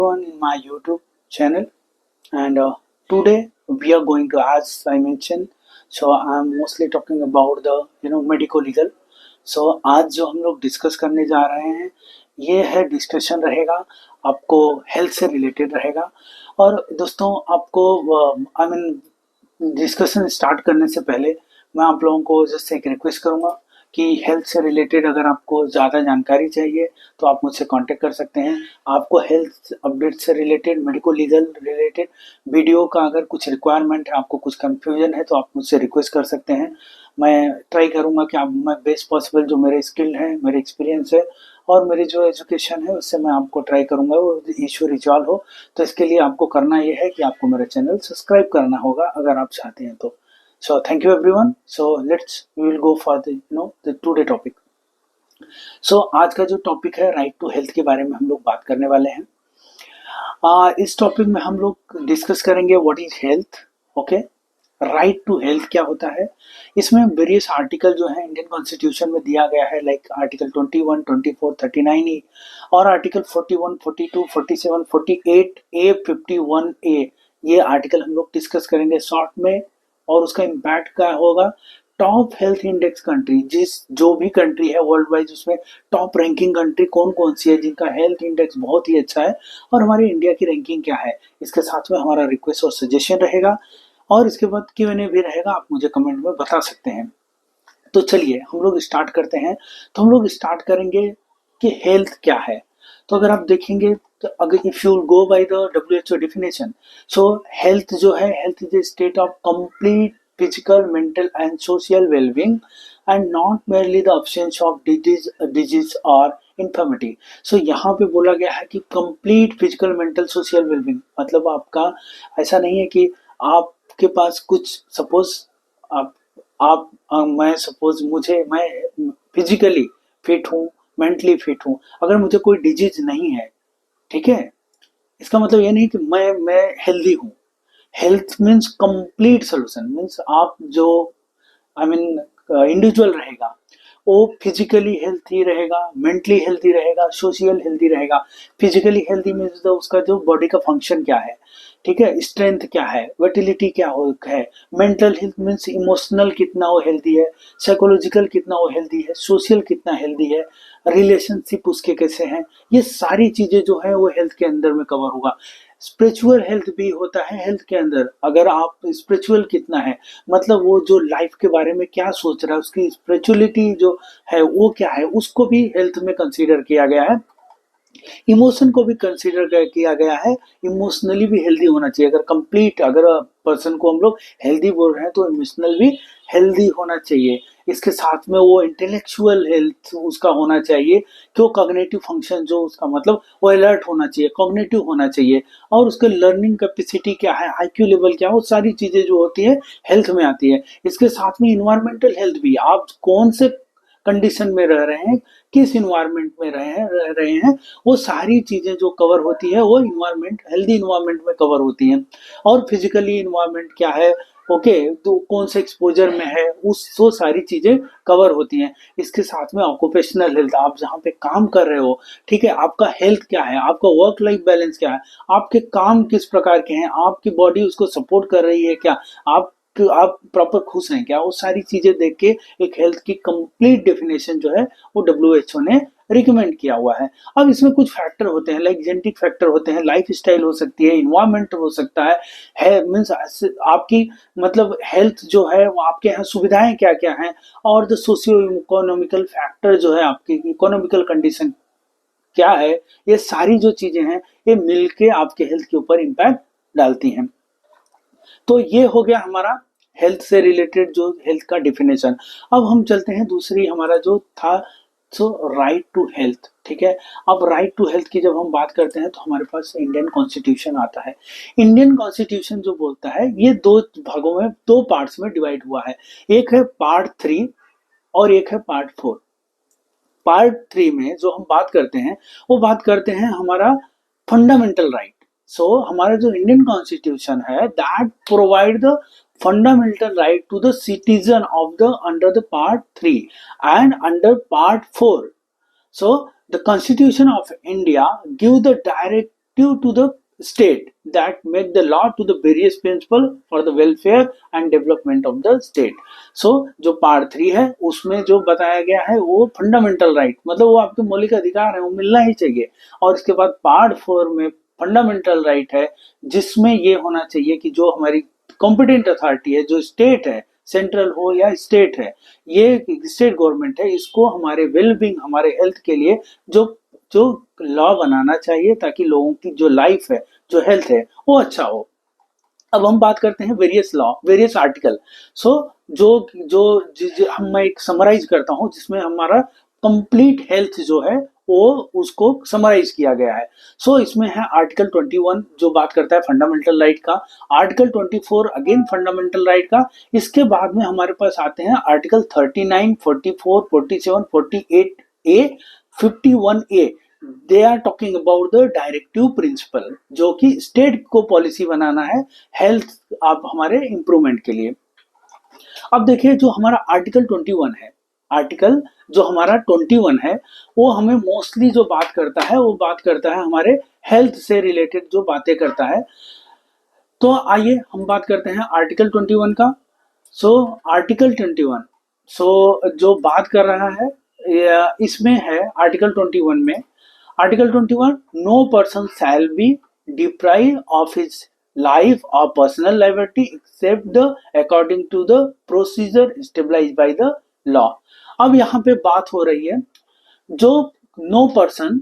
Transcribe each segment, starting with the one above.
everyone in my YouTube channel, and today we are going to, as I mentioned, so I'm mostly talking about the medico legal. So आज जो हम लोग discuss करने जा रहे हैं ये है डिस्कशन रहेगा आपको हेल्थ से रिलेटेड रहेगा। और दोस्तों आपको आई मीन डिस्कशन स्टार्ट करने से पहले मैं आप लोगों को जस्ट एक रिक्वेस्ट करूंगा कि हेल्थ से रिलेटेड अगर आपको ज़्यादा जानकारी चाहिए तो आप मुझसे कांटेक्ट कर सकते हैं। आपको हेल्थ अपडेट से related, medico legal related video का अगर कुछ रिक्वायरमेंट है, आपको कुछ कंफ्यूजन है तो आप मुझसे रिक्वेस्ट कर सकते हैं। मैं ट्राई करूंगा कि मैं बेस्ट पॉसिबल जो मेरे स्किल है, मेरे एक्सपीरियंस है और मेरी जो एजुकेशन है उससे मैं आपको ट्राई करूंगा वो इशू रिजॉल्व हो। तो इसके लिए आपको करना ये है कि आपको मेरा चैनल सब्सक्राइब करना होगा अगर आप चाहते हैं तो। So thank you everyone. So we will go for the today topic. So आज का जो टॉपिक है राइट टू हेल्थ के बारे में हम लोग बात करने वाले हैं। इस टॉपिक में हम लोग डिस्कस करेंगे what is health, okay, right to health क्या होता है। इसमें वेरियस आर्टिकल जो है इंडियन कॉन्स्टिट्यूशन में दिया गया है, लाइक आर्टिकल 21, 24, 39E और आर्टिकल 41, 42, 47, 48A, 51A। ये आर्टिकल हम लोग डिस्कस करेंगे शॉर्ट में और उसका इम्पैक्ट क्या होगा। टॉप हेल्थ इंडेक्स कंट्री, जो भी कंट्री है वर्ल्ड वाइज उसमें टॉप रैंकिंग कंट्री कौन कौन सी है जिनका हेल्थ इंडेक्स बहुत ही अच्छा है और हमारे इंडिया की रैंकिंग क्या है। इसके साथ में हमारा रिक्वेस्ट और सजेशन रहेगा और इसके बाद Q&A भी रहेगा, आप मुझे कमेंट में बता सकते हैं। तो चलिए हम लोग स्टार्ट करते हैं। तो हम लोग स्टार्ट करेंगे कि हेल्थ क्या है। तो अगर आप देखेंगे तो अगर if you go by the WHO definition, so health जो है, health is a state of complete physical, mental and social wellbeing and not merely the absence of disease और इन्फर्मिटी। सो यहाँ पे बोला गया है कि complete physical, mental, social wellbeing मतलब आपका ऐसा नहीं है कि आपके पास कुछ सपोज मैं सपोज मैं फिजिकली फिट हूँ, मेंटली फिट हूँ, अगर मुझे कोई डिजीज नहीं है, ठीक है, इसका मतलब ये नहीं कि मैं हेल्दी हूँ। Health means complete solution, means आप जो आई मीन इंडिविजुअल रहेगा वो फिजिकली हेल्थी रहेगा, मेंटली हेल्थी रहेगा, सोशल हेल्थी रहेगा। फिजिकली हेल्थी मीन्स उसका जो बॉडी का फंक्शन क्या है, ठीक है, स्ट्रेंथ क्या है, वर्टिलिटी क्या है। मेंटल हेल्थ मीन्स इमोशनल कितना वो हेल्थी है, साइकोलॉजिकल कितना वो हेल्थी है, सोशल कितना हेल्थी है, रिलेशनशिप उसके कैसे हैं। ये सारी चीजें जो है वो हेल्थ के अंदर में कवर होगा। स्पिरिचुअल हेल्थ भी होता है हेल्थ के अंदर। अगर आप स्पिरिचुअल कितना है मतलब वो जो लाइफ के बारे में क्या सोच रहा है, उसकी स्पिरिचुअलिटी जो है वो क्या है, उसको भी हेल्थ में कंसीडर किया गया है। इमोशन को भी कंसीडर किया गया है, इमोशनली भी हेल्दी होना चाहिए। अगर कंप्लीट अगर पर्सन को हम लोग हेल्दी बोल रहे हैं तो इमोशनल भी हेल्दी होना चाहिए। इसके साथ में वो इंटेलेक्चुअल हेल्थ उसका होना चाहिए कि वो कॉग्निटिव फंक्शन जो उसका मतलब वो अलर्ट होना चाहिए, कॉग्निटिव होना चाहिए और उसके लर्निंग कैपेसिटी क्या है, IQ लेवल क्या है, वो सारी चीजें जो होती है हेल्थ में आती है। इसके साथ में इन्वायरमेंटल हेल्थ भी, आप कौन से कंडीशन में रह रहे हैं, किस इन्वायरमेंट में रह रहे हैं, वो सारी चीजें जो कवर होती है वो इन्वायरमेंट, हेल्दी इन्वायरमेंट में कवर होती हैं। और फिजिकली इन्वायरमेंट क्या है, ओके, तो कौन से एक्सपोजर में है, उस वो सारी चीजें कवर होती हैं। इसके साथ में ऑक्यूपेशनल हेल्थ, आप जहाँ पे काम कर रहे हो, ठीक है, आपका हेल्थ क्या है, आपका वर्क लाइफ बैलेंस क्या है, आपके काम किस प्रकार के हैं, आपकी बॉडी उसको सपोर्ट कर रही है क्या, आप प्रॉपर खुश हैं क्या, वो सारी चीजें देख के एक हेल्थ की कंप्लीट डेफिनेशन जो है वो WHO ने रिकमेंड किया हुआ है। अब इसमें कुछ फैक्टर होते हैं, लाइक जेनेटिक फैक्टर होते हैं, लाइफ स्टाइल हो सकती है, इन्वायरमेंट हो सकता है मीन्स आपकी मतलब हेल्थ जो है वो आपके यहाँ सुविधाएं क्या क्या हैं, और जो सोशियो इकोनॉमिकल फैक्टर जो है, आपकी इकोनॉमिकल कंडीशन क्या है, ये सारी जो चीजें हैं ये मिलके आपके हेल्थ के ऊपर इम्पैक्ट डालती हैं। तो ये हो गया हमारा हेल्थ से रिलेटेड जो हेल्थ का डिफिनेशन। अब हम चलते हैं दूसरी हमारा जो था, सो राइट टू हेल्थ, ठीक है। अब राइट टू हेल्थ की जब हम बात करते हैं तो हमारे पास इंडियन कॉन्स्टिट्यूशन आता है। इंडियन कॉन्स्टिट्यूशन जो बोलता है ये दो भागों में, दो पार्ट्स में डिवाइड हुआ है। एक है पार्ट 3 और एक है पार्ट 4। पार्ट 3 में जो हम बात करते हैं वो बात करते हैं हमारा फंडामेंटल राइट। सो हमारा जो इंडियन कॉन्स्टिट्यूशन है that provide the fundamental right to the citizen of the under the part 3 and under part 4. So the constitution of India give the directive directive to the state that make the law to the various principle for the welfare and development of the state. So जो part 3 है उसमें जो बताया गया है वो fundamental right, मतलब वो आपके मौलिक अधिकार है, वो मिलना ही चाहिए। और इसके बाद पार्ट 4 में फंडामेंटल राइट है, जिसमें ये होना चाहिए कि जो हमारी कॉम्पिटेंट अथॉरिटी है, जो स्टेट है, सेंट्रल हो या स्टेट है, ये स्टेट गवर्नमेंट है, इसको हमारे वेलबींग, हमारे हेल्थ के लिए जो जो लॉ बनाना चाहिए ताकि लोगों की जो लाइफ है, जो हेल्थ है, वो अच्छा हो। अब हम बात करते हैं वेरियस लॉ, वेरियस आर्टिकल। सो जो जो हम मैं एक समराइज करता हूं जिसमें हमारा कंप्लीट हेल्थ जो है वो उसको समराइज किया गया है। सो इसमें है आर्टिकल 21 जो बात करता है फंडामेंटल राइट का, आर्टिकल 24 अगेन फंडामेंटल राइट का। इसके बाद में हमारे पास आते हैं article 39, 44, 47, 48 A, 51 A. They are talking about the directive principle, जो कि स्टेट को पॉलिसी बनाना है हेल्थ आप हमारे इंप्रूवमेंट के लिए। अब देखिए जो हमारा आर्टिकल 21 है, आर्टिकल जो हमारा 21 है वो हमें मोस्टली जो बात करता है वो बात करता है हमारे हेल्थ से रिलेटेड जो बातें करता है। तो आइए हम बात करते हैं आर्टिकल 21 का। सो आर्टिकल 21 जो बात कर रहा है इसमें है आर्टिकल 21 में, article 21, no person shall be deprive of his life और personal liberty except the according to the procedure stabilised by the law. अब यहाँ पे बात हो रही है जो no person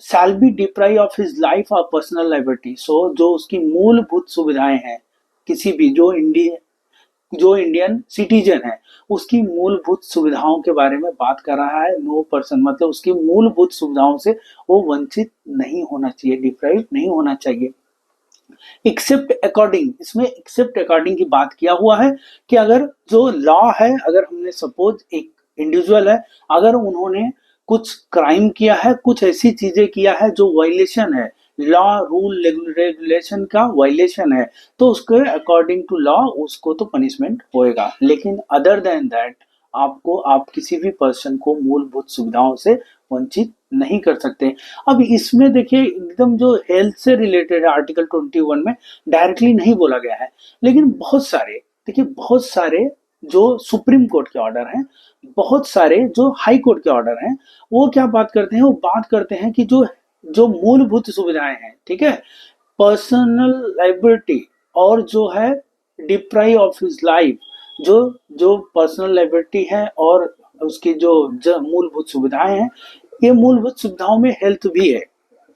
shall be deprive of his life और पर्सनल लिबर्टी। सो जो उसकी मूलभूत सुविधाएं हैं, किसी भी जो इंडियन सिटीजन है उसकी मूलभूत सुविधाओं के बारे में बात कर रहा है। नो पर्सन मतलब उसकी मूलभूत सुविधाओं से वो वंचित नहीं होना चाहिए, डिप्राइव नहीं होना चाहिए। एक्सेप्ट अकॉर्डिंग, इसमें एक्सेप्ट अकॉर्डिंग की बात किया हुआ है कि अगर जो लॉ है, अगर हमने सपोज एक इंडिविजुअल है, अगर उन्होंने कुछ क्राइम किया है, कुछ ऐसी चीजें किया है जो वायलेशन है, लॉ रूल रेगुलेशन का वायलेशन है, तो उसके अकॉर्डिंग टू लॉ उसको तो पनिशमेंट होएगा। लेकिन अदर देन दैट आप किसी भी पर्सन को मूलभूत सुविधाओं से वंचित नहीं कर सकते। अब इसमें देखिए एकदम जो हेल्थ से रिलेटेड है आर्टिकल 21 में डायरेक्टली नहीं बोला गया है, लेकिन बहुत सारे जो सुप्रीम कोर्ट के ऑर्डर हैं, बहुत सारे जो हाई कोर्ट के ऑर्डर हैं, वो क्या बात करते हैं, वो बात करते हैं कि जो जो मूलभूत सुविधाएं हैं, ठीक है, पर्सनल लाइबिलिटी और जो है डिप्राइव ऑफ हिज लाइफ, जो जो पर्सनल लाइबिलिटी है और उसकी जो मूलभूत सुविधाएं हैं, ये मूलभूत सुविधाओं में हेल्थ भी है,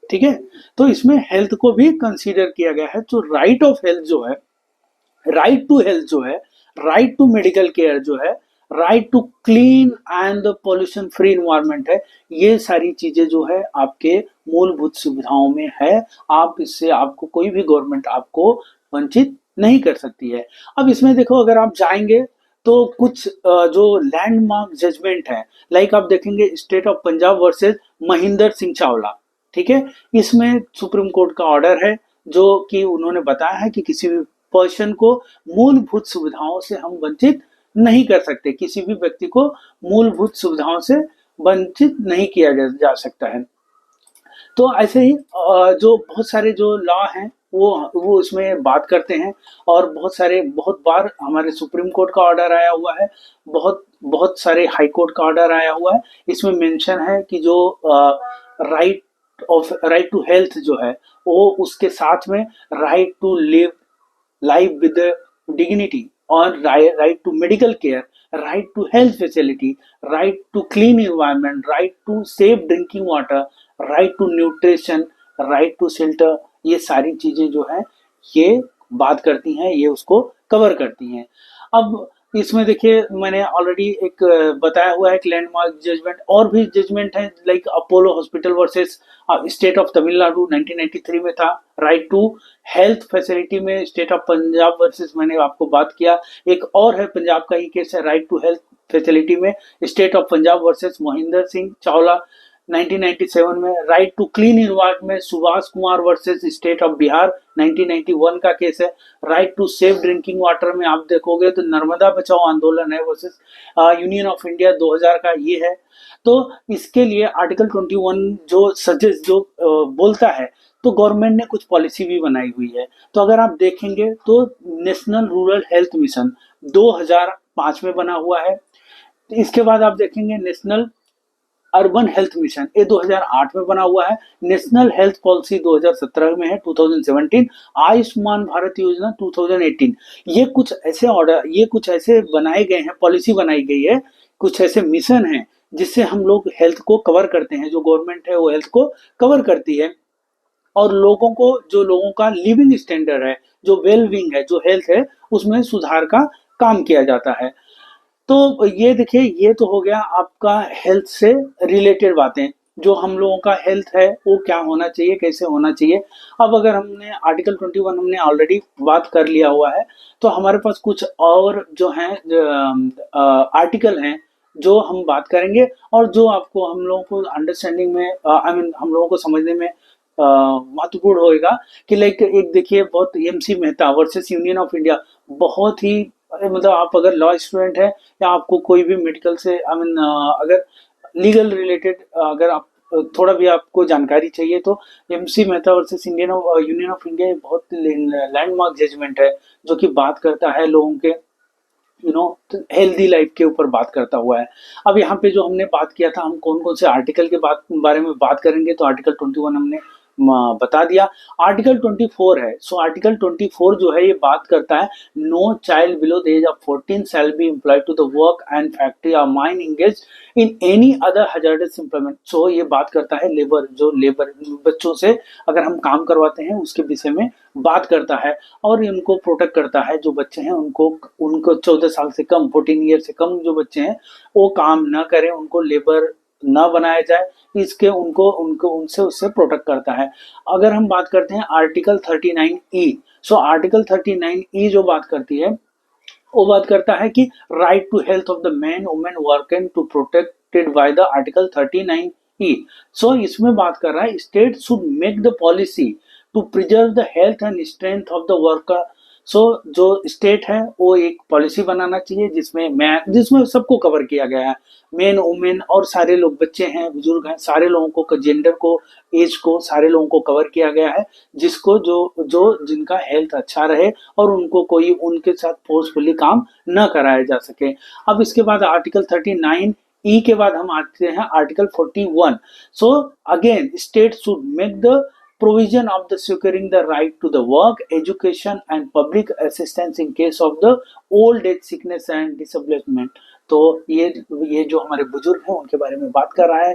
ठीक है। तो इसमें हेल्थ को भी कंसीडर किया गया है। तो राइट ऑफ हेल्थ जो है, राइट टू हेल्थ जो है, राइट टू मेडिकल केयर जो है, right to clean and pollution free environment है, ये सारी चीजें जो है आपके मूलभूत सुविधाओं में है। आप इससे आपको कोई भी गवर्नमेंट आपको वंचित नहीं कर सकती है। अब इसमें देखो अगर आप जाएंगे तो कुछ जो लैंडमार्क जजमेंट है, लाइक आप देखेंगे state of Punjab versus Mahendra Singh Chawla, ठीक है। इसमें सुप्रीम कोर्ट का ऑर्डर है जो कि उन्होंने बताया है कि किसी भी पर्सन को मूलभूत सुविधाओं से हम वंचित नहीं कर सकते, किसी भी व्यक्ति को मूलभूत सुविधाओं से वंचित नहीं किया जा सकता है। तो ऐसे ही जो बहुत सारे जो लॉ हैं वो इसमें बात करते हैं, और बहुत बार हमारे सुप्रीम कोर्ट का ऑर्डर आया हुआ है, बहुत सारे हाई कोर्ट का ऑर्डर आया हुआ है। इसमें मेंशन है कि जो राइट टू हेल्थ जो है वो उसके साथ में right to live life with dignity और right to medical care, right to health facility, right to clean environment, right to safe drinking water, right to nutrition, right to shelter, ये सारी चीजें जो है ये बात करती हैं, ये उसको कवर करती हैं। अब इसमें देखिए मैंने ऑलरेडी एक बताया हुआ है एक लैंडमार्क जजमेंट, और भी जजमेंट है like Apollo hospital versus state of Tamil Nadu 1993 में था। राइट टू हेल्थ फैसिलिटी में स्टेट ऑफ पंजाब वर्सेस मैंने आपको बात किया। एक और है पंजाब का ही केस है, राइट टू हेल्थ फैसिलिटी में state of Punjab versus Mahendra Singh Chawla 1997 में। राइट टू क्लीन इन्वायरमेंट में Subhash Kumar versus state of Bihar 1991 का केस है। Right to safe drinking water में आप देखोगे तो नर्मदा बचाओ आंदोलन है वर्सेस यूनियन ऑफ इंडिया 2000 का ये है। तो इसके लिए आर्टिकल 21 जो बोलता है तो गवर्नमेंट ने कुछ पॉलिसी भी बनाई हुई है। तो अगर आप देखेंगे तो नेशनल रूरल हेल्थ मिशन 2005 में बना हुआ है। इसके बाद आप देखेंगे नेशनल अर्बन हेल्थ मिशन, ये 2008 में बना हुआ है। नेशनल हेल्थ पॉलिसी 2017 में है, 2017। आयुष्मान भारत योजना 2018। ये कुछ ऐसे बनाए गए हैं, पॉलिसी बनाई गई है, कुछ ऐसे मिशन हैं जिससे हम लोग हेल्थ को कवर करते हैं, जो गवर्नमेंट है वो हेल्थ को कवर करती है। और लोगों का लिविंग स्टैंडर्ड है, जो वेल बीइंग है, जो हेल्थ है, उसमें सुधार का काम किया जाता है। तो ये देखिए, ये तो हो गया आपका हेल्थ से रिलेटेड बातें, जो हम लोगों का हेल्थ है वो क्या होना चाहिए, कैसे होना चाहिए। अब अगर हमने आर्टिकल 21 हमने ऑलरेडी बात कर लिया हुआ है, तो हमारे पास कुछ और जो है आर्टिकल हैं जो हम बात करेंगे, और जो आपको हम लोगों को अंडरस्टैंडिंग में हम लोगों को समझने में महत्वपूर्ण होएगा। कि लाइक एक देखिए, बहुत MC Mehta versus union of India, बहुत ही मतलब आप अगर लॉ स्टूडेंट है या आपको कोई भी मेडिकल से अगर लीगल रिलेटेड अगर आप थोड़ा भी आपको जानकारी चाहिए, तो MC Mehta versus union of India बहुत लैंडमार्क जजमेंट है, जो कि बात करता है लोगों के हेल्दी लाइफ के ऊपर बात करता हुआ है। अब यहाँ पे जो हमने बात किया था, हम कौन कौन से आर्टिकल के बारे में बात करेंगे, तो आर्टिकल 21 हमने बता दिया। आर्टिकल 24 है, सो आर्टिकल 24 जो है ये बात करता है, no child below the age of 14 shall be employed to the work and factory और mine engage in any other hazardous employment. So ये बात करता है लेबर बच्चों से अगर हम काम करवाते हैं उसके विषय में बात करता है, और इनको प्रोटेक्ट करता है। जो बच्चे हैं उनको उनको 14 साल से कम, 14 ईयर से कम जो बच्चे हैं वो काम न करें, उनको लेबर न बनाया जाए, इसके उनको उनको उनसे उससे प्रोटेक्ट करता है। अगर हम बात करते हैं article 39E, so article 39E जो बात करती है वो बात करता है कि right to health of the man women working to protected by the article 39E। So इसमें बात कर रहा है, state should make the policy to preserve the health and strength of the worker. So जो स्टेट है वो एक policy बनाना चाहिए जिसमें सबको कवर किया गया है, मेन वुमेन और सारे लोग, बच्चे हैं, बुजुर्ग हैं, सारे लोगों को, जेंडर को, एज को, सारे लोगों को कवर किया गया है, जिसको जो जो जिनका हेल्थ अच्छा रहे और उनको कोई उनके साथ फोर्सफुली काम न कराया जा सके। अब इसके बाद आर्टिकल 39E के बाद हम आते हैं article 41। So again state should make the provision of the securing the right to the work, education and public assistance in case of the old age, sickness and disablement। तो ये जो हमारे बुजुर्ग हैं उनके बारे में बात कर रहा है।